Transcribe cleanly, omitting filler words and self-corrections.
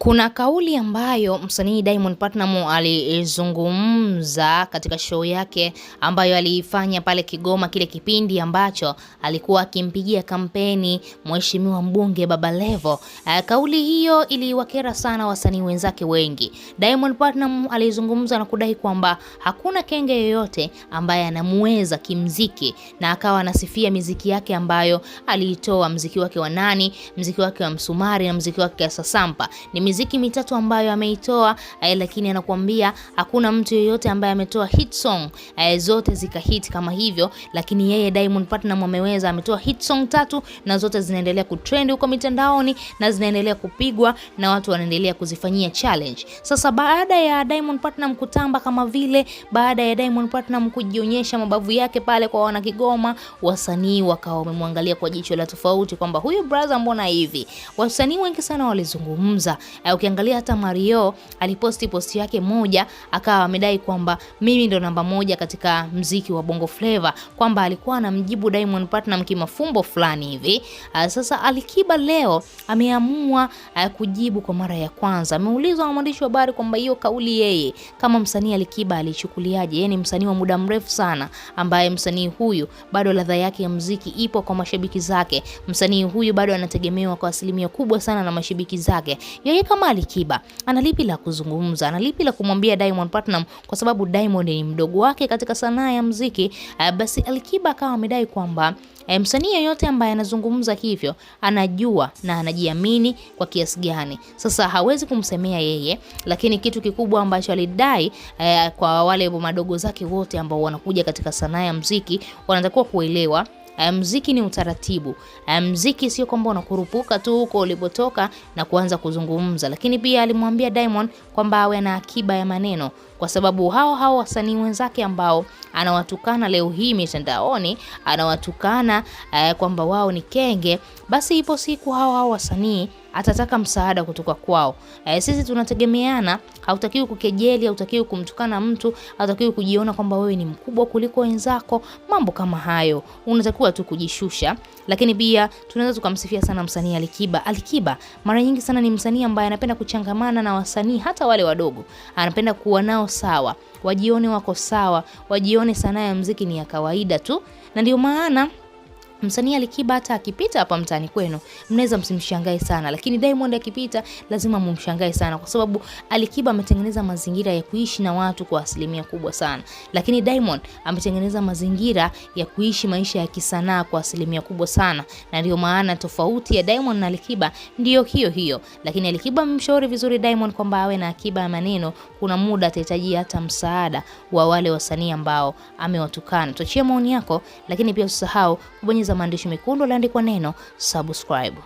Kuna kauli ambayo msanii Diamond Platnumz alizungumza katika show yake ambayo aliifanya pale Kigoma, kile kipindi ambacho alikuwa akimpigia kampeni mheshimiwa mbunge Baba Levo. Kauli hiyo iliwakera sana wasanii wenzake wengi. Diamond Platnumz alizungumza na kudai kwamba hakuna kenge yoyote ambaye anamuweza kimziki, na akawa anasifia miziki yake ambayo aliitoa, mziki wake wa Nani, mziki wake wa Msumari na mziki wake wa Sasampa. Ni miziki mitatu ambayo ameitoa, lakini anakuambia hakuna mtu yeyote ambaye ametoa hit song zote zika hit kama hivyo, lakini yeye Diamond Platnumz ameweza, ametoa hit song 3 na zote zinaendelea kutrend huko mitandaoni na zinaendelea kupigwa na watu wanaendelea kuzifanyia challenge. Sasa baada ya Diamond Platnumz kutamba kama vile, baada ya Diamond Platnumz kujionyesha mabavu yake pale kwa wana Kigoma, wasanii wakawa wamemwangalia kwa jicho la tofauti kwamba huyu brother mbona hivi. Wasanii wengi sana walizungumza. Ukiangalia hata Mario aliposti posti yake moja, akawa amedai kwamba mimi ndo namba 1 katika mziki wa Bongo Flava, kwamba alikuwa anamjibu Diamond Platnumz kimafumbo fulani hivi. Sasa Alikiba leo ameamua kujibu kwa mara ya kwanza. Ameulizwa na mwandishi wa habari kwamba hiyo kauli yeye kama msanii Alikiba alichukuliaje. Yeye ni msanii wa muda mrefu sana ambaye msanii huyu bado ladha yake ya muziki ipo kwa mashabiki zake. Msanii huyu bado anategemewa kwa asilimia kubwa sana na mashabiki zake. Yeye kama Alikiba analipi la kuzungumza, analipi la kumwambia Diamond Platnumz, kwa sababu Diamond ni mdogo wake katika sanaa ya muziki. Basi Alikiba akawa amedai kwamba msanii yeyote ambaye anazungumza hivyo anajua na anajiamini kwa kiasi gani. Sasa hawezi kumsemea yeye, lakini kitu kikubwa ambacho alidai kwa wale madogo zake wote ambao wanakuja katika sanaa ya muziki, wanatakiwa kuelewa muziki ni utaratibu. Muziki sio kwamba unakurupuka tu huko ulipotoka na kuanza kuzungumza. Lakini pia alimwambia Diamond kwamba awe na akiba ya maneno, kwa sababu hao wasanii wenzake ambao anawatukana leo hii mitandaoni, anawatukana kwamba wao ni kenge, basi ipo siku hao wasanii atataka msaada kutoka kwao. Sisi tunategemeana, hautakiwi kukejeli, hautakiwi kumtukana mtu, hautakiwi kujiona kwamba wewe ni mkubwa kuliko wenzako, mambo kama hayo. Unatakiwa tu kujishusha. Lakini pia tunaweza tukamsifia sana msanii Alikiba. Alikiba mara nyingi sana ni msanii ambaye anapenda kuchangamana na wasanii hata wale wadogo. Anapenda kuwa nao sawa, wajione wako sawa, wajione sanaa ya muziki ni ya kawaida tu. Na ndio maana msanii Alikiba hata akipita hapa mtaani kwenu mnaweza msimshangae sana, lakini Diamond akipita lazima mumshangae sana, kwa sababu Alikiba ametengeneza mazingira ya kuishi na watu kwa asilimia kubwa sana, lakini Diamond ametengeneza mazingira ya kuishi maisha ya kisanaa kwa asilimia kubwa sana. Na ndio maana tofauti ya Diamond na Alikiba ndio hiyo. Lakini Alikiba amemshauri vizuri Diamond kwamba awe na akiba ya maneno, kuna muda atahitaji hata msaada wa wale wasanii ambao amewatukana. Tuachie maoni yako, lakini pia usisahau kubonyeza maandishi mekundu yaliyoandikwa neno subscribe.